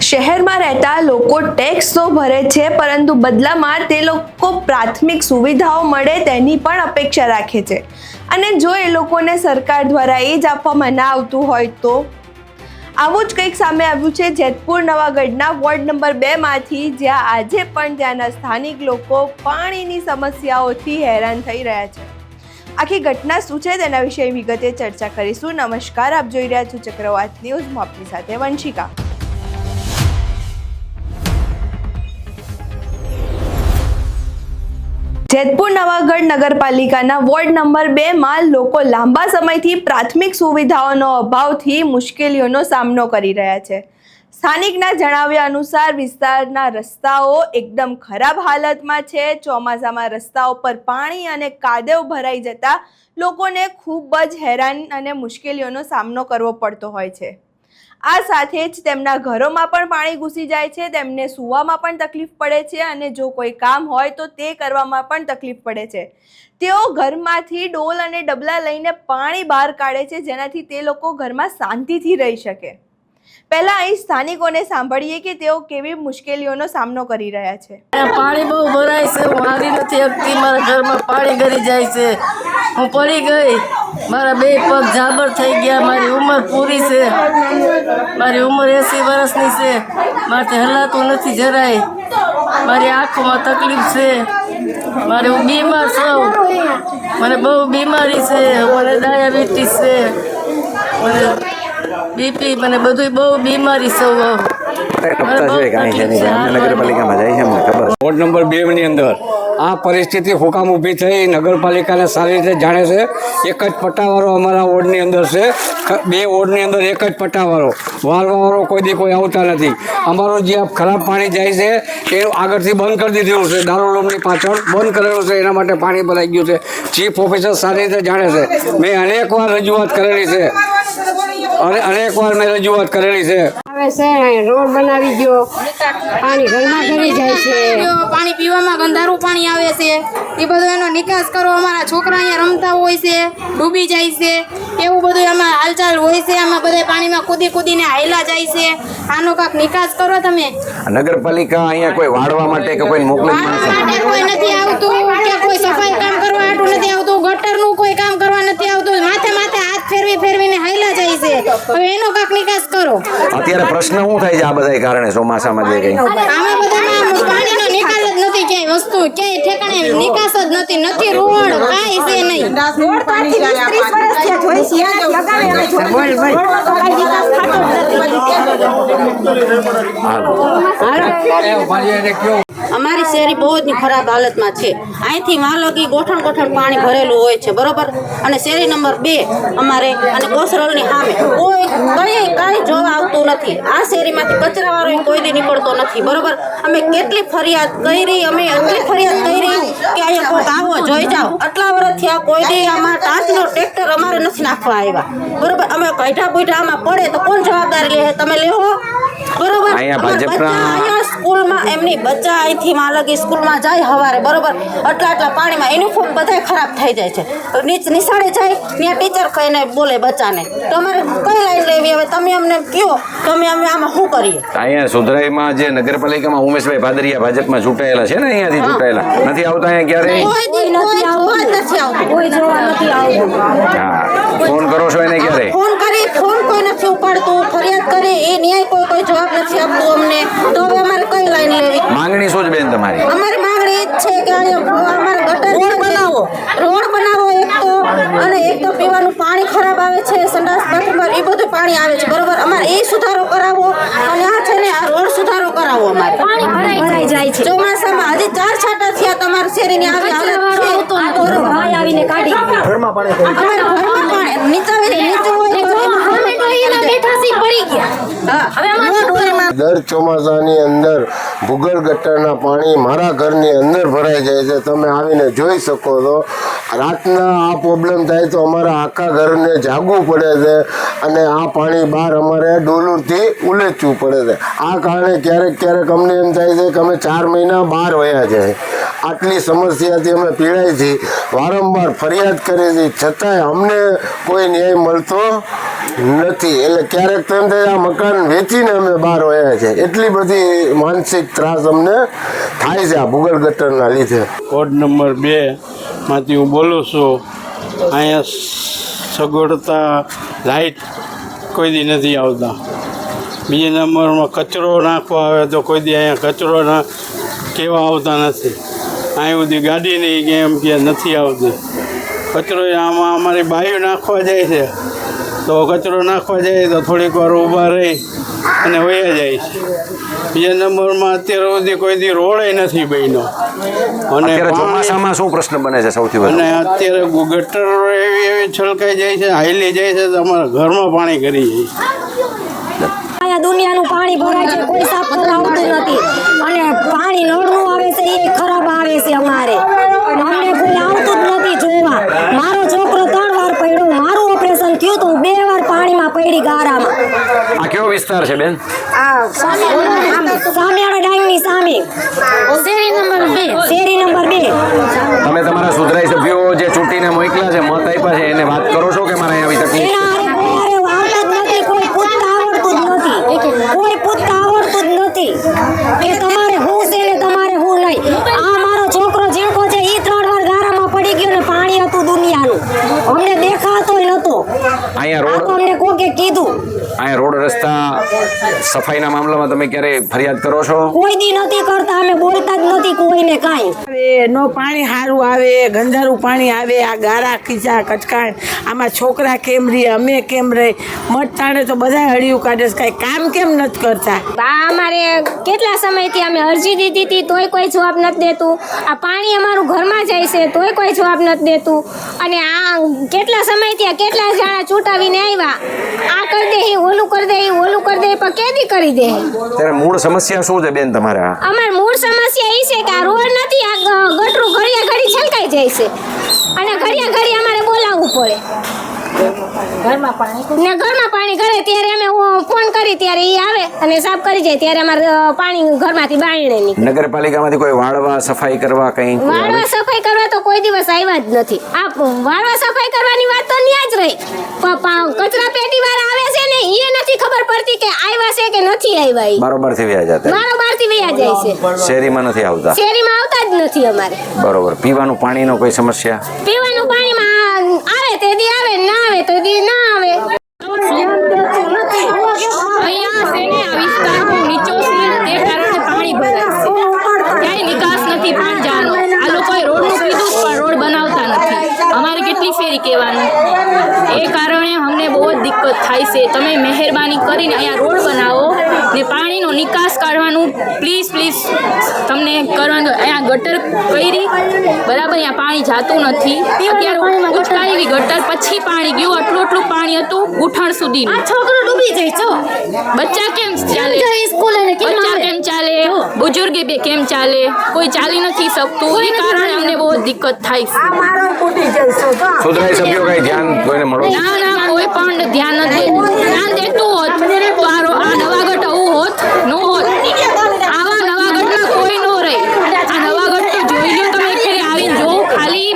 શહેરમાં રહેતા લોકો ટેક્સ તો ભરે છે, પરંતુ બદલામાં તે લોકો પ્રાથમિક સુવિધાઓ મળે તેની પણ અપેક્ષા રાખે છે. અને જો એ લોકોને સરકાર દ્વારા એ જ આપવામાં ના આવતું હોય તો આવું જ કંઈક સામે આવ્યું છે જેતપુર નવાગઢના વોર્ડ નંબર 2 માંથી, જ્યાં આજે પણ ત્યાંના સ્થાનિક લોકો પાણીની સમસ્યાઓથી હેરાન થઈ રહ્યા છે. આખી ઘટના શું છે તેના વિશે વિગતે ચર્ચા કરીશું. નમસ્કાર, આપ જોઈ રહ્યા છો ચક્રવાત ન્યૂઝ. હું આપની સાથે વંશિકા. જેતપુર નવાગઢ નગરપાલિકાના વોર્ડ નંબર 2 માં લોકો લાંબા સમયથી પ્રાથમિક સુવિધાઓનો અભાવથી મુશ્કેલીઓનો સામનો કરી રહ્યા છે. સ્થાનિકના જણાવ્યા અનુસાર વિસ્તારના રસ્તાઓ એકદમ ખરાબ હાલતમાં છે. ચોમાસામાં રસ્તાઓ પર પાણી અને કાદવ ભરાઈ જતા લોકોને ખૂબ જ હેરાન અને મુશ્કેલીઓનો સામનો કરવો પડતો હોય છે. આ સાથે જ તેમના ઘરોમાં પણ પાણી ઘૂસી જાય છે, તેમને સૂવામાં પણ તકલીફ પડે છે અને જો કોઈ કામ હોય તો તે કરવામાં પણ તકલીફ પડે છે. તેઓ ઘરમાંથી ડોલ અને ડબલા લઈને પાણી બહાર કાઢે છે, જેનાથી તે લોકો ઘરમાં શાંતિથી રહી શકે. પહેલા અહીં સ્થાનિકોને સાંભળીએ કે તેઓ કેવી મુશ્કેલીઓનો સામનો કરી રહ્યા છે. પાણી બહુ ભરાય છે, હું હાલી નથી શકતી. મારા ઘરમાં પાણી ગળી જાય છે, હું પડી ગઈ, મારા 2 પગ જાબર થઈ ગયા. મારી ઉંમર પૂરી છે, મારી ઉંમર 80 વર્ષની છે. મારાથી હલાતું નથી જરાય. મારી આંખોમાં તકલીફ છે, મારે હું બીમાર છું, મને બહુ બીમારી છે, મને ડાયાબિટીસ છે, મને બીપી, મને બધું બહુ બીમારી છે. વોર્ડ નંબર 2 ની અંદર આ પરિસ્થિતિ હુકામ ઊભી થઈ, નગરપાલિકાને સારી રીતે જાણે છે. એક જ પટ્ટાવાળો અમારા વોર્ડની અંદર છે. 2 વોર્ડની અંદર એક જ પટ્ટાવાળો, વાળવાવાળો કોઈ દી કોઈ આવતા નથી. અમારું જે ખરાબ પાણી જાય છે એ આગળથી બંધ કરી દીધેલું છે, દારૂ રૂમની પાછળ બંધ કરેલું છે, એના માટે પાણી ભરાઈ ગયું છે. ચીફ ઓફિસર સારી રીતે જાણે છે. મેં અનેકવાર રજૂઆત કરેલી છે, અનેકવાર મેં રજૂઆત કરેલી છે. રોડ બનાવી ગયો, પાણી ઘરમાં ઘરી જાય છે, પાણી પીવામાં ગંધારું પાણી આવે છે, એ બધું એનો નિકાસ કરો. અમારા છોકરા અહીંયા રમતા હોય છે, ડૂબી જાય છે, એવું બધું એમાં હાલચાલ હોય છે. આમાં બધા પાણીમાં કૂદીને હાયલા જાય છે. આનો કાંક નિકાસ કરો તમે. નગરપાલિકા અહીંયા કોઈ વાળવા માટે કે કોઈ મોકલી કોઈ નથી આવતું, કે કોઈ સફાઈ કામ કરવા આટલું નથી આવતું, ગટરનું કોઈ કામ કરવા નથી આવતું. માથે હાથ ફેરવીને હાયલા જાય છે. હવે એનો કાંક નિકાસ કરો. અત્યારે પ્રશ્ન શું થાય છે આ બધા કારણે ચોમાસામાં જે કઈ આમાં બધામાં પાણીનો નિકાલ જ નથી, ક્યાંય વસ્તુ ક્યાંય ઠેકાણે નિકાસ જ નથી રોડ કાંઈ છે નહીં. રોડ પાછી 20-30 વર્ષથી જોઈ છે. અમારી શેરી બહુ જ ખરાબ હાલતમાં છે. અહીંથી માલકી ગોઠણ પાણી ભરેલું હોય છે, બરોબર. અને શેરી નંબર 2 અમારે અને કોસરોલની સામે કાંઈ જોવા આવતું નથી. આ શેરીમાંથી કચરાવાળો કોઈ દી નીકળતો નથી, બરોબર. અમે કેટલી ફરિયાદ કરી, કે અહીંયા કોઈક આવો જોઈ જાઓ. આટલા વર્ષથી આ કોઈ દી આમાં ટાંચનો ટ્રેક્ટર અમારે નથી નાખવા આવ્યા, બરોબર. અમે કાઢા પૂઠા આમાં પડે તો કોણ જવાબદારી લે? તમે લેવો, બરોબર. અહીંયા સ્કૂલમાં એમની બચ્ચા અહીંથી માલકી સ્કૂલમાં જાય સવારે, બરોબર. આટલા પાણીમાં યુનિફોર્મ બધા ખરાબ થઈ જાય છે. નિશાળે જાય ત્યાં ટીચર કહીને બોલે બચ્ચાને. તો અમારે કઈ લાઈન લેવી? હવે તમે અમને કહો તો અમે આમાં શું કરીએ? અહીંયા સુધરાઈમાં જે નગરપાલિકામાં ઉમેશભાઈ ભાદરિયા ભાજપમાં ચૂંટાયેલા છે ને, અહીંયાથી ચૂંટાયેલા નથી આવતા અહીંયા ક્યારે? કોઈ જોવા નથી આવતું. ફોન કરો છો એને ક્યારે? ફોન કોઈ નથી ઉપાડતું. ફરિયાદ કરે એ ન્યાય કોઈ જવાબ નથી આપતું અમને. તો હવે અમારે કઈ લાઈન લેવી? માંગણી શું જ બેન તમારી? અમારી માંગણી એ જ છે કે અમારે ગટર રોડ બનાવો એક તો પીવાનું પાણી ખરાબ આવે છે, સંડાસ બાથરૂમ એ બધું પાણી આવે છે, બરોબર. અમારે એ સુધારો કરાવો અને આ છે ને આ રોડ સુધારો કરાવો. અમારે પાણી ભરાઈ જાય છે ચોમાસામાં. હજી 4 છાંટા થયા તમારી શેરીની આવી હાલત છે. આવીને કાઢી ઘરમાં પાણી નીચાવી દર ચોમાસાની અંદર ભૂગર્ભ ગટરના પાણી મારા ઘરની અંદર ભરાઈ જાય છે. તમે આવીને જોઈ શકો છો. રાતના આ પ્રોબ્લેમ થાય તો અમારા આખા ઘરને જાગવું પડે છે અને આ પાણી બહાર અમારે ડોલુરથી ઉલેચવું પડે છે. આ કારણે ક્યારેક અમને એમ થાય છે કે અમે 4 મહિના બહાર વયા જાય. આટલી સમસ્યાથી અમે પીડાય છીએ, વારંવાર ફરિયાદ કરીએ છીએ, છતાંય અમને કોઈ ન્યાય મળતો નથી. એટલે ક્યારેક તો એમ થાય આ મકાન વેચીને અમે બહાર વયા છે, એટલી બધી માનસિક ત્રાસ અમને થાય છે આ ભૂગર્ભ ગટરના લીધે. વોર્ડ નંબર 2 માંથી હું બોલું છું. અહીંયા સગવડતા લાઇટ કોઈ દી નથી આવતા. બીજા નંબરમાં કચરો નાખવા આવે તો કોઈ દી અહીંયા કચરો કેવા આવતા નથી. અહીં સુધી ગાડી નહીં કે એમ કે નથી આવતી. કચરો આમાં અમારી બાયું નાખવા જાય છે તો કચરો નાખવા જાય તો થોડીક વાર ઊભા રહી અને વયા જાય છે. બીજા નંબરમાં અત્યાર સુધી કોઈ દી રોડે નથી બન્યો. અને ચોમાસામાં શું પ્રશ્ન બને છે સૌથી વધુ? અને અત્યારે ગટર એવી છલકાઈ જાય છે, હાઈલી જાય છે તો અમારા ઘરમાં પાણી કરી જાય છે. અહીંયા દુનિયાનું પાણી ભરાય છે, કોઈ સાફ કરવા આવતું નથી અને પાણી નળનું આવે છે એ ખરાબ આવે છે. અમારે અમને કોઈ આવતું જ નથી જોવા. મારો છોકરો 3 વાર પડ્યો, મારું ઓપરેશન થયું તો 2 વાર પાણીમાં પડી ગારામાં. આ કેવો વિસ્તાર છે બેન? આ સામિયાણા ડાંગની સામે શેરી નંબર 2. તમે તમારા સુધરાઈ સભ્યો જે ચૂંટીને મોકલ્યા છે, મત આપ્યા છે, એને વાત કરો છો કે મારે આવી તકલીફ કોઈ પૂછતા આવડતું જ નથી કે તમારે હું છે ને તમારે હું નહીં. આ મારો છોકરો જીણકો છે એ 3 વાર ગારામાં પડી ગયો ને પાણી હતું દુનિયાનું, અમને દેખાતો નતો. અહીંયા રોડ અમને કોકે કીધું. અહીંયા રોડ રસ્તા સફાઈના મામલામાં તમે ક્યારે ફરિયાદ કરો છો? કોઈ દી નથી કરતા, અમે બોલતા જ નથી કોઈને કાંઈ. નો પાણી સારું આવે, ગંધારું પાણી આવે, આ ગારા ખીચા કચકાણ, આમાં છોકરા કેમ રહે, અમે કેમ રહે, મઠાણે તો બધા હળિયું કાઢે છે, કાંઈ કામ કેમ નથી કરતા. અમારે કેટલા સમયથી અમે અરજી દીધી હતી તોય કોઈ જવાબ નથી દેતું. આ પાણી અમારું ઘરમાં જાય છે તોય કોઈ જવાબ નથી દેતું. અને આ કેટલા સમયથી કેટલા જણા ચૂંટાવીને આવ્યા, આ કરી દે ઓલું કરી દે ઓલું કરી દે, પણ કેદી કરી દે. ત્યારે મૂળ સમસ્યા શું છે બેન તમારા? અમારી મૂળ સમસ્યા એ છે કે આ રોડ નથી, આ ગટરું ઘડિયા ઘડી છલકાઈ જાય છે અને ઘડિયા ઘડી અમારે બોલાવવું પડે. ઘરમાં પાણી ઘરે ત્યારે અમે ફોન કરી ત્યારે એ આવે અને સાફ કરી જાય ત્યારે અમારે પાણી ઘરમાંથી બાયણે નીકળે. નગરપાલિકામાંથી કોઈ વાળવા સફાઈ કરવા કંઈ? વાળવા સફાઈ કરવા તો કોઈ દિવસ આવ્યા જ નથી. આ વાળવા સફાઈ કરવાની વાત તો ન્યા જ રહી, કચરા પેટી વાળા આવે છે ને એ નથી ખબર પડતી કે આવ્યા છે કે નથી આવ્યા. બરોબરથી વ્યા જતા, બરોબરથી વયા જાય છે. શેરીમાં નથી આવતા? શેરીમાં આવતા જ નથી અમારે. બરોબર. પીવાનું પાણીનો કોઈ સમસ્યા? પીવાનું પાણીમાં આવે તે દી આવે, ના આવે તો દી ના આવે. અહીંયા છે ને આ વિસ્તાર બહુ નીચો છે તે કારણે પાણી ભરાય છે, ક્યાંય નિકાસ નથી પાણી જવાનો. આ લોકોએ રોડનું કીધું પણ રોડ બનાવતા નથી. અમારે કેટલી ફેરી કહેવાનું, એ કારણે અમને બહુ જ દિક્કત થાય છે. તમે મહેરબાની કરીને અહીંયા રોડ બનાવો ને પાણીનો નિકાસ કાઢવાનું પ્લીઝ પ્લીઝ તમને કરવાનું. અહીંયા ગટર કરી બરાબર, અહીંયા પાણી જાતું નથી. અત્યારે ઉચકાઈ ગટર પછી પાણી ગયું, આટલું પાણી હતું ગુઠણ સુધી. છોકરો ડૂબી જાય છો. બચ્ચા કેમ ચાલે, બચ્ચા કેમ ચાલે, બુજુર્ગે બે કેમ ચાલે, કોઈ ચાલી નથી શકતું. એ કારણે અમને બહુ દિક્કત થાય છે. સુધરાઈ સભ્યો કઈ ધ્યાન કોઈને મળો? ના કોઈ પણ ધ્યાન દેતું હોત તો આ નવાગઢ આવું હોત નો હોત. આવા નવાગઢમાં કોઈ નો રહે. આ નવાગઢ તો જોઈ લો તમે, ખેરી આવીને જોઉં, ખાલી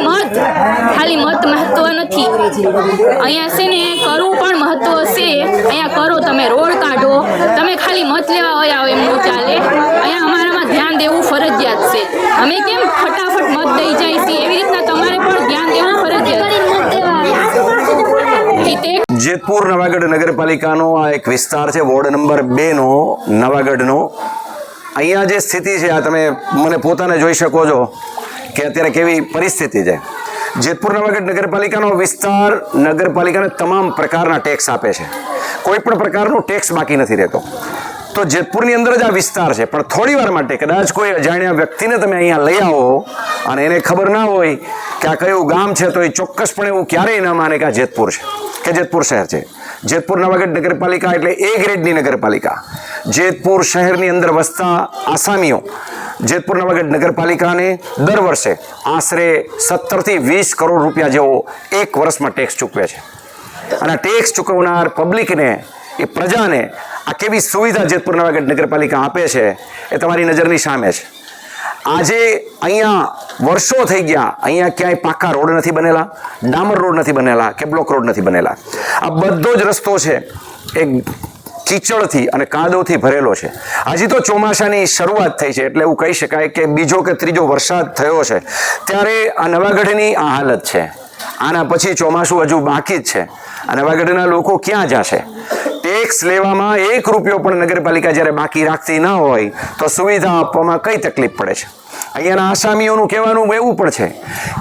મત મહત્વ નથી. અહીંયા છે ને કરવું પણ મહત્વ છે. અહીંયા કરો તમે, રોડ કાઢો, તમે ખાલી મત લેવા હોય આવો એમ ન ચાલે. અહીંયા અમારામાં ધ્યાન દેવું ફરજિયાત છે. અમે કેમ ફટાફટ મત દઈ જાય છે એવી રીતના તમારે પણ ધ્યાન દેવું ફરજિયાત. જેતપુર નવાગઢ નગરપાલિકાનો આ એક વિસ્તાર છે, વોર્ડ નંબર 2 નો નવાગઢનો. અહીંયા જે સ્થિતિ છે આ તમે મને પોતાને જોઈ શકો છો કે અત્યારે કેવી પરિસ્થિતિ છે. જેતપુર નવાગઢ નગરપાલિકાનો વિસ્તાર નગરપાલિકાને તમામ પ્રકારના ટેક્સ આપે છે, કોઈ પણ પ્રકારનો ટેક્સ બાકી નથી રહેતો. તો જેતપુરની અંદર જ આ વિસ્તાર છે, પણ થોડી વાર માટે કદાચ કોઈ અજાણ્યા વ્યક્તિને તમે અહીંયા લઈ આવો અને એને ખબર ના હોય કે આ કયું ગામ છે, તો એ ચોક્કસપણે એવું ક્યારેય ન માને કે આ જેતપુર છે કે જેતપુર શહેર છે. જેતપુર નવાગઢ નગરપાલિકા એટલે A ગ્રેડની નગરપાલિકા. જેતપુર શહેરની અંદર વસતા આસામીઓ જેતપુર નવાગઢ નગરપાલિકાને દર વર્ષે આશરે 17 થી 20 કરોડ રૂપિયા જેવો એક વર્ષમાં ટેક્સ ચૂકવે છે. અને ટેક્સ ચૂકવનાર પબ્લિકને, એ પ્રજાને આ કેવી સુવિધા જેતપુર નવાગઢ નગરપાલિકા આપે છે એ તમારી નજરની સામે છે. આજે અહીંયા વર્ષો થઈ ગયા, અહીંયા ક્યાંય પાકા રોડ નથી બનેલા, ડામર રોડ નથી બનેલા કે બ્લોક રોડ નથી બનેલા. આ બધો જ રસ્તો છે એ કીચડથી અને કાદવથી ભરેલો છે. હજી તો ચોમાસાની શરૂઆત થઈ છે, એટલે એવું કહી શકાય કે બીજો કે ત્રીજો વરસાદ થયો છે ત્યારે આ નવાગઢની આ હાલત છે. આના પછી ચોમાસું હજુ બાકી જ છે. આ નવાગઢના લોકો ક્યાં જશે? ટેક્સ લેવામાં 1 રૂપિયો પણ નગરપાલિકા જ્યારે બાકી રાખતી ન હોય તો સુવિધા આપવામાં કઈ તકલીફ પડે છે? અહીંયાના આસામીઓનું કહેવાનું એવું પણ છે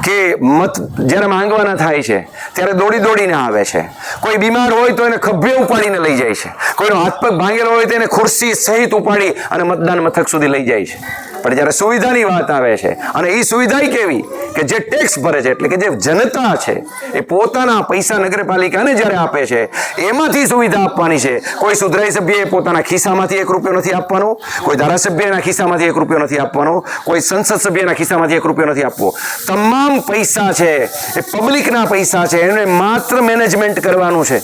કે મત જ્યારે માંગવાના થાય છે ત્યારે દોડીને આવે છે. કોઈ બીમાર હોય તો એને ખભે ઉપાડીને લઈ જાય છે, કોઈનો હાથ પગ ભાંગેલો હોય તો એને ખુરશી સહિત ઉપાડી અને મતદાન મથક સુધી લઈ જાય છે. પણ જ્યારે સુવિધાની વાત આવે છે, અને એ સુવિધા કેવી કે જે ટેક્સ ભરે છે, એટલે કે જે જનતા છે એ પોતાના પૈસા નગરપાલિકાને જ્યારે આપે છે એમાંથી સુવિધા આપવાની છે. કોઈ સુધરાઈ સભ્યએ પોતાના ખિસ્સામાંથી 1 રૂપિયો નથી આપવાનો, કોઈ ધારાસભ્યના ખિસ્સામાંથી 1 રૂપિયો નથી આપવાનો, કોઈ સંસદ સભ્યના ખિસ્સામાંથી 1 રૂપિયો નથી આપવો. તમામ પૈસા છે એ પબ્લિકના પૈસા છે, એને માત્ર મેનેજમેન્ટ કરવાનું છે.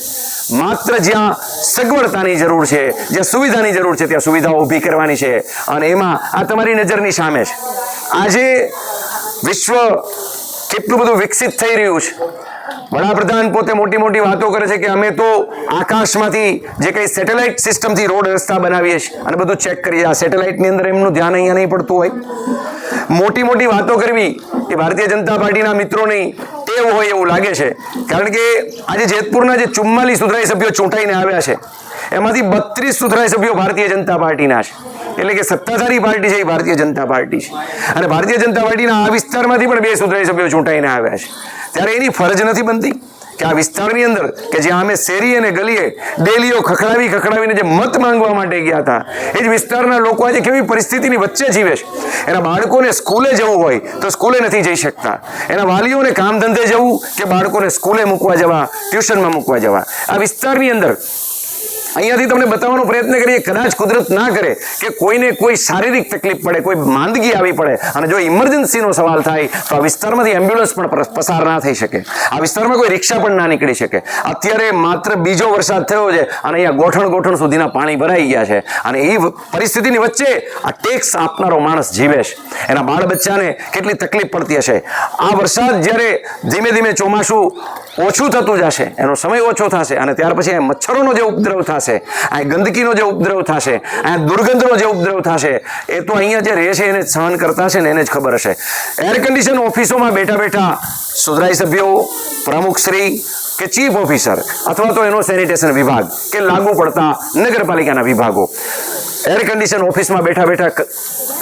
માત્ર જ્યાં સગવડતાની જરૂર છે, જ્યાં સુવિધાની જરૂર છે ત્યાં સુવિધાઓ ઊભી કરવાની છે. અને એમાં આ તમારી નજરની સામે છે. આજે વિશ્વ કેટલું બધું વિકસિત થઈ રહ્યું છે. વડાપ્રધાન પોતે મોટી મોટી વાતો કરે છે કે અમે તો આકાશમાંથી જે કંઈ સેટેલાઇટ સિસ્ટમથી રોડ રસ્તા બનાવીએ છીએ અને બધું ચેક કરીએ. આ સેટેલાઇટની અંદર એમનું ધ્યાન અહીંયા નહીં પડતું હોય. મોટી મોટી વાતો કરવી એ ભારતીય જનતા પાર્ટીના મિત્રોની ટેવ હોય એવું લાગે છે. કારણ કે આજે જેતપુરના જે 44 સુધરાઈ સભ્યો ચૂંટાઈને આવ્યા છે એમાંથી 32 સુધરાઈ સભ્યો ભારતીય જનતા પાર્ટીના છે. એટલે કે સત્તાધારી પાર્ટી છે એ ભારતીય જનતા પાર્ટી છે. અને ભારતીય જનતા પાર્ટીના આ વિસ્તારમાંથી પણ 2 સુધરાઈ સભ્યો ચૂંટાઈને આવ્યા છે. ત્યારે એની ફરજ નથી બનતી કે આ વિસ્તારની અંદર કે જ્યાં અમે શેરી અને ગલીએ ડેલીઓ ખખડાવીને જે મત માંગવા માટે ગયા હતા, એ જ વિસ્તારના લોકો આજે કેવી પરિસ્થિતિની વચ્ચે જીવે છે. એના બાળકોને સ્કૂલે જવું હોય તો સ્કૂલે નથી જઈ શકતા. એના વાલીઓને કામ ધંધે જવું કે બાળકોને સ્કૂલે મૂકવા જવા, ટ્યુશનમાં મૂકવા જવા. આ વિસ્તારની અંદર અહીંયાથી તમને બતાવવાનો પ્રયત્ન કરીએ, કદાચ કુદરત ના કરે કે કોઈને કોઈ શારીરિક તકલીફ પડે, કોઈ માંદગી આવી પડે અને જો ઇમરજન્સીનો સવાલ થાય તો આ વિસ્તારમાંથી એમ્બ્યુલન્સ પણ પસાર ના થઈ શકે. આ વિસ્તારમાં કોઈ રિક્ષા પણ ના નીકળી શકે. અત્યારે માત્ર બીજો વરસાદ થયો છે અને અહીંયા ગોઠણ સુધીના પાણી ભરાઈ ગયા છે. અને એ પરિસ્થિતિની વચ્ચે આ ટેક્સ આપનારો માણસ જીવે છે. એના બાળ બચ્ચાને કેટલી તકલીફ પડતી હશે. આ વરસાદ જ્યારે ધીમે ધીમે ચોમાસું ઓછું થતું જશે, એનો સમય ઓછો થશે અને ત્યાર પછી મચ્છરોનો જે ઉપદ્રવ થશે, આ ગંદકીનો જે ઉપદ્રવ થશે, આ દુર્ગંધનો જે ઉપદ્રવ થશે, એ તો અહીંયા જે રહે છે એને સહન કરતા છે ને એને જ ખબર હશે. એર કન્ડિશન ઓફિસોમાં બેઠા સુધરાઈ સભ્યો, પ્રમુખશ્રી કે ચીફ ઓફિસર અથવા તો એનો સેનિટેશન વિભાગ કે લાગુ પડતા નગરપાલિકાના વિભાગો એર કન્ડિશન ઓફિસમાં બેઠા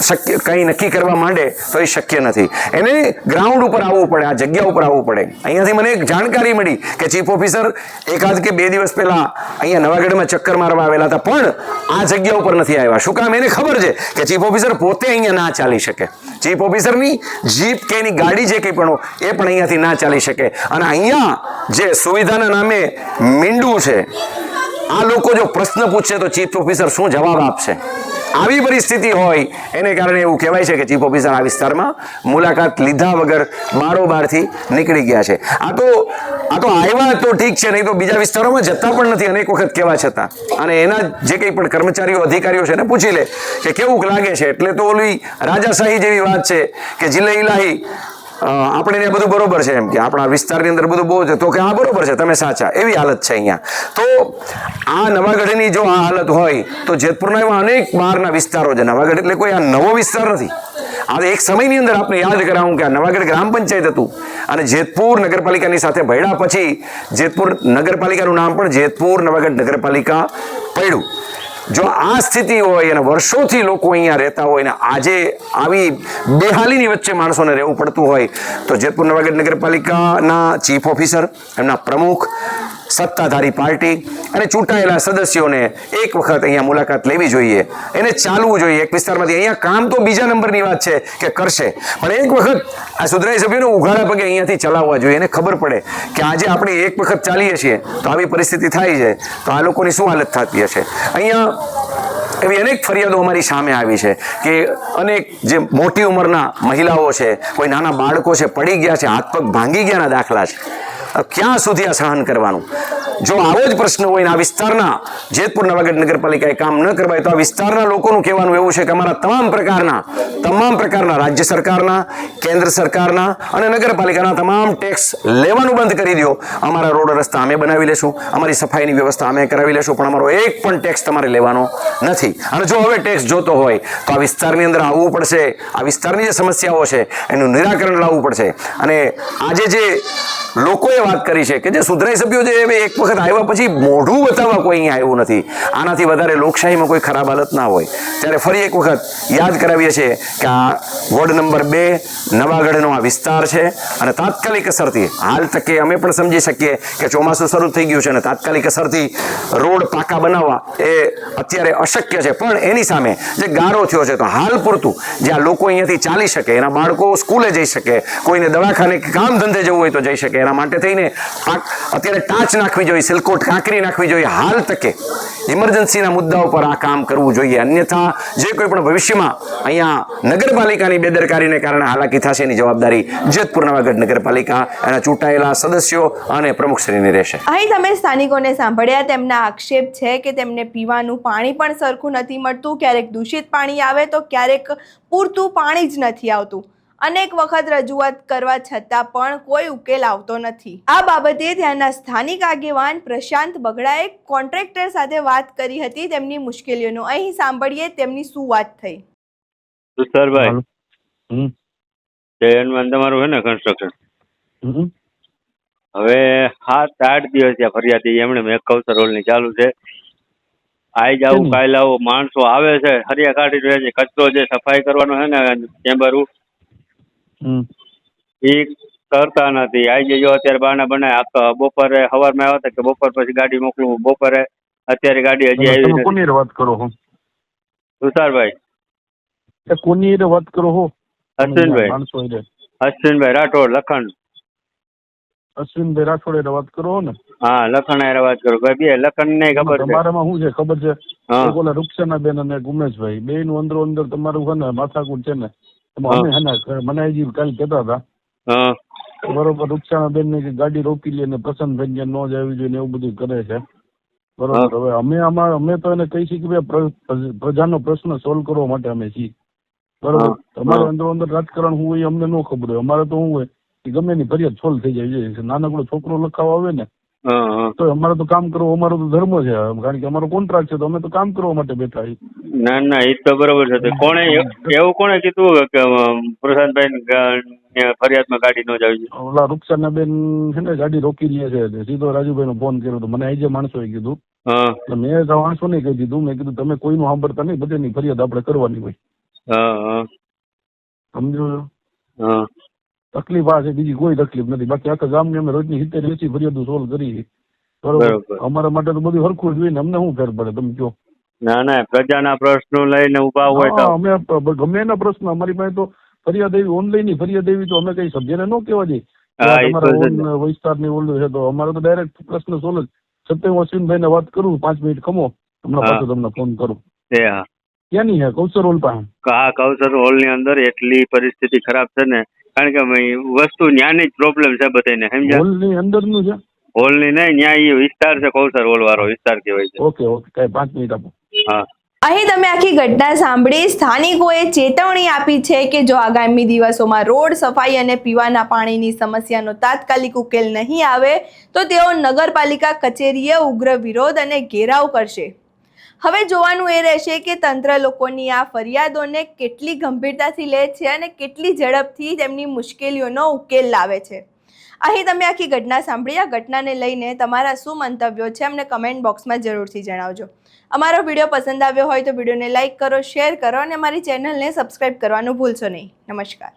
શક્ય કંઈ નક્કી કરવા માંડે તો એ શક્ય નથી. એને ગ્રાઉન્ડ ઉપર આવવું પડે, આ જગ્યા ઉપર આવવું પડે. અહીંયાથી મને એક જાણકારી મળી કે ચીફ ઓફિસર 1 કે 2 દિવસ પહેલા અહીંયા નવાગઢમાં ચક્કર મારવા આવેલા હતા, પણ આ જગ્યા ઉપર નથી આવ્યા. શું કામ? એને ખબર છે કે ચીફ ઓફિસર પોતે અહીંયા ના ચાલી શકે. ચીફ ઓફિસરની જીપ કે એની ગાડી જે કંઈ પણ એ પણ અહીંયાથી ના ચાલી શકે. અને અહીંયા જે સુવિધાના નામે મીંડું છે, આ લોકો જો પ્રશ્ન પૂછશે તો ચીફ ઓફિસર શું જવાબ આપશે? આવી પરિસ્થિતિ હોય એને કારણે એવું કહેવાય છે કે ચીફ ઓફિસર આ વિસ્તારમાં મુલાકાત લીધા વગર બારોબારથી નીકળી ગયા છે. આ તો આવ્યા તો ઠીક છે, નહીં તો બીજા વિસ્તારોમાં જતા પણ નથી અનેક વખત કહેવા છતાં. અને એના જે કંઈ પણ કર્મચારીઓ અધિકારીઓ છે એને પૂછી લે કે કેવું લાગે છે. એટલે તો ઓલી રાજાશાહી જેવી વાત છે કે જિલ્લે ઇલાહી આપણે ને બધું બરોબર છે, એમ કે આપણા વિસ્તારની અંદર બધું બહુ છે તો કે આ બરોબર છે, તમે સાચા, એવી હાલત છે અહીંયા. તો આ નવાગઢની જો આ હાલત હોય તો જેતપુરના એવા અનેક બહારના વિસ્તારો છે. નવાગઢ એટલે કોઈ આ નવો વિસ્તાર નથી. આ એક સમયની અંદર આપણે યાદ કરાવું કે આ નવાગઢ ગ્રામ પંચાયત હતું અને જેતપુર નગરપાલિકાની સાથે ભળ્યા પછી જેતપુર નગરપાલિકાનું નામ પણ જેતપુર નવાગઢ નગરપાલિકા પડ્યું. જો આ સ્થિતિ હોય અને વર્ષોથી લોકો અહીંયા રહેતા હોય ને આજે આવી બેહાલીની વચ્ચે માણસોને રહેવું પડતું હોય તો જેતપુર નવાગઢ નગરપાલિકાના ચીફ ઓફિસર, એમના પ્રમુખ, સત્તાધારી પાર્ટી અને ચૂંટાયેલા સદસ્યોને એક વખત અહીંયા મુલાકાત લેવી જોઈએ. એને ચાલવું જોઈએ એક વિસ્તારમાંથી. અહીંયા કામ તો બીજા નંબરની વાત છે કે કરશે, પણ એક વખત આ સુધરાઈ સભ્યોને ઉઘાડા પગે અહીંયાથી ચલાવવા જોઈએ. એને ખબર પડે કે આજે આપણે એક વખત ચાલીએ છીએ તો આવી પરિસ્થિતિ થાય છે તો આ લોકોની શું હાલત થતી હશે. અહીંયા એવી અનેક ફરિયાદો અમારી સામે આવી છે કે અનેક જે મોટી ઉંમરના મહિલાઓ છે, કોઈ નાના બાળકો છે, પડી ગયા છે, હાથ પગ ભાંગી ગયાના દાખલા છે. ક્યાં સુધી આ સહન કરવાનું? જો આવો જ પ્રશ્ન હોય ને આ વિસ્તારના જેતપુર નવાગઢ નગરપાલિકાએ કામ ન કરવાય તો આ વિસ્તારના લોકોનું કહેવાનું એવું છે કે અમારા તમામ પ્રકારના રાજ્ય સરકારના, કેન્દ્ર સરકારના અને નગરપાલિકાના તમામ ટેક્સ લેવાનું બંધ કરી દો. અમારા રોડ રસ્તા અમે બનાવી લેશું, અમારી સફાઈની વ્યવસ્થા અમે કરાવી લેશું, પણ અમારો એક પણ ટેક્સ તમારે લેવાનો નથી. અને જો હવે ટેક્સ જોતો હોય તો આ વિસ્તારની અંદર આવવું પડશે, આ વિસ્તારની જે સમસ્યાઓ છે એનું નિરાકરણ લાવવું પડશે. અને આજે જે લોકોએ વાત કરી છે કે જે સુધરાઈ સભ્યો છે એ એક વખત આવ્યા પછી મોઢું બતાવવા કોઈ અહીંયા આવ્યું નથી. આનાથી વધારે લોકશાહીમાં કોઈ ખરાબ હાલત ના હોય. ત્યારે ફરી એક વખત યાદ કરાવીએ છીએ કે આ વોર્ડ નંબર 2 નવાગઢનો આ વિસ્તાર છે અને તાત્કાલિક અસરથી હાલ તકે અમે પણ સમજી શકીએ કે ચોમાસું શરૂ થઈ ગયું છે અને તાત્કાલિક અસરથી રોડ પાકા બનાવવા એ અત્યારે અશક્ય છે. પણ એની સામે જે ગારો થયો છે તો હાલ પૂરતું જ્યાં લોકો અહીંયાથી ચાલી શકે, એના બાળકો સ્કૂલે જઈ શકે, કોઈને દવાખાને કામ ધંધે જવું હોય તો જઈ શકે, એના માટે થઈને અત્યારે ટાંચ નાખવી જોઈએ, સિલકોટ કાંકરી નાખવી જોઈએ. હાલ તકે ઇમરજન્સીના મુદ્દાઓ પર આ કામ કરવું જોઈએ. અન્યથા જે કોઈ પણ ભવિષ્યમાં અહીંયા નગરપાલિકાની બેદરકારીને કારણે હાલાકી થશે એની જવાબદારી જેતપુર નવાગઢ નગરપાલિકા, એના ચૂંટાયેલા સદસ્યો અને પ્રમુખશ્રીની રહેશે. અહીં તમે સ્થાનિકોને સાંભળ્યા. તેમના આક્ષેપ છે કે તેમને પીવાનું પાણી પણ સરખું નથી મળતું. ક્યારેક દૂષિત પાણી આવે તો ક્યારેક પૂરતું પાણી જ નથી આવતું. અનેક વખત રજૂઆત કરવા છતાં પણ કોઈ ઉકેલ આવતો નથી. આ બાબતે ત્યાંના સ્થાનિક આગેવાન પ્રશાંત બગડાએ કોન્ટ્રાક્ટર સાથે વાત કરી હતી તેમની મુશ્કેલીઓનો. અહીં સાંભળીએ તેમની શું વાત થઈ. સરભાઈ જયનમાં તમારું છે ને કન્સ્ટ્રક્શન, હવે 7-8 દિવસ ત્યાં ફરિયાદી એમણે મેં કૌશર રોલ ની ચાલુ છે. આઈ જાવ કાલે આવો, માણસો આવે છે હરિયા કાઢી રહ્યા છે, કચરો જે સફાઈ કરવાનો છે ને ચેમ્બર એ કરતા નથી. આઈ જજો અત્યારે બાના બનાય, બપોરે સવારમાં આવ્યા હતા કે બપોર પછી ગાડી મોકલું, બપોરે અત્યારે ગાડી હજી આવી નથી. કોની વાત કરો છો તુષારભાઈ? કોની વાત કરો છો? અશ્વિનભાઈ રાઠોડ, લખણ. અશ્વિનભાઈ રાઠોડ વાત કરો ને? હા, લખણ વાત કરો. બે લખણ ને ખબર છે. તમારામાં શું છે ખબર છે? ઓલા રૂક્ષાનાબેન અને ઉમેશભાઈ બે નું અંદર તમારું છે ને માથાકૂટ છે ને. મનાઈજી કાલે કહેતા હતા બરોબર, રૂક્ષાનાબેન ને ગાડી રોકી લે ને પ્રસન્નભાઈ ન જ આવી જોઈએ ને એવું બધું કરે છે બરોબર. હવે અમે તો એને કહી છીએ કે પ્રજાનો પ્રશ્ન સોલ્વ કરવા માટે અમે છીએ બરોબર. તમારે અંદર રાજકારણ શું હોય અમને ન ખબર હોય. અમારે તો શું હોય કે ગમે એની ફરિયાદ સોલ્વ થઈ જાય. નાનકડો છોકરો લખાવા આવે ને તો અમારે તો કામ કરવું, અમારો તો ધર્મ છે, કારણ કે અમારો કોન્ટ્રાક્ટ છે તો અમે તો કામ કરવા માટે બેઠા છીએ. ના ના, એ તો બરોબર છે. કોણે એવું કોણે કીધું કે પ્રશાંતભાઈ ફરિયાદમાં ગાડી ન જ આવી? ઓલા રૂક્ષાનાબેન છે ને ગાડી રોકી લે છે, સીધો રાજુભાઈ નો ફોન કર્યો તો મને આજે માણસોએ કીધું. મેં માણસો ને કહી દીધું, મેં કીધું તમે કોઈનું સાંભળતા નહીં, બધાની ફરિયાદ આપણે કરવાની હોય. સમજો છો? તકલીફ આ છે, બીજી કોઈ તકલીફ નથી. બાકી આખા ગામની અમે રોજની 70-80 ફરિયાદો સોલ્વ કરી બરોબર. અમારા માટે તો બધું હરખું જ હોય ને, અમને શું ફેર પડે તમે કહો? ના ના, પ્રજાના પ્રશ્નો લઈને ઉભા હોય તો અમે ગમે એના પ્રશ્ન, અમારી પાસે તો ફરિયાદ એવી ઓનલાઈન ફરિયાદ એવી તો અમે કઈ સભ્યને ન કહેવા દઈએ તમારા વિસ્તારની ઓલું છે તો અમારે તો ડાયરેક્ટ પ્રશ્ન સોલ્વ જ. છતાં હું અશ્વિનભાઈ ને વાત કરું, 5 મિનિટ ખમો, હમણાં પાછો તમને ફોન કરું. ક્યાંની છે? કૌશર હોલ પાસે. હા, કૌશર હોલ ની અંદર એટલી પરિસ્થિતિ ખરાબ છે ને, કારણ કે વસ્તુ ન્યાની જ પ્રોબ્લેમ છે બધાને. સમજ્યા? હોલ ની અંદર નું છે? હોલ ની નહીં, ન્યા એ વિસ્તાર છે, કૌશર હોલ વાળો વિસ્તાર કહેવાય છે. ઓકે ઓકે, કઈ 5 મિનિટ આપો. હા, અહીં તમે આખી ઘટના સાંભળી. સ્થાનિકોએ ચેતવણી આપી છે કે જો આગામી દિવસોમાં રોડ સફાઈ અને પીવાના પાણીની સમસ્યાનો તાત્કાલિક ઉકેલ નહીં આવે તો તેઓ નગરપાલિકા કચેરીએ ઉગ્ર વિરોધ અને ઘેરાવ કરશે. હવે જોવાનું એ રહેશે કે તંત્ર લોકોની આ ફરિયાદોને કેટલી ગંભીરતાથી લે છે અને કેટલી ઝડપથી તેમની મુશ્કેલીઓનો ઉકેલ લાવે છે. અહીં તમે આખી ઘટના સાંભળી. આ ઘટનાને લઈને તમારા શું મંતવ્યો છે અમને કમેન્ટ બોક્સમાં જરૂરથી જણાવજો. અમારો વિડીયો પસંદ આવ્યો હોય તો વિડીયોને લાઇક કરો, શેર કરો અને અમારી ચેનલને સબસ્ક્રાઈબ કરવાનું ભૂલશો નહીં. નમસ્કાર.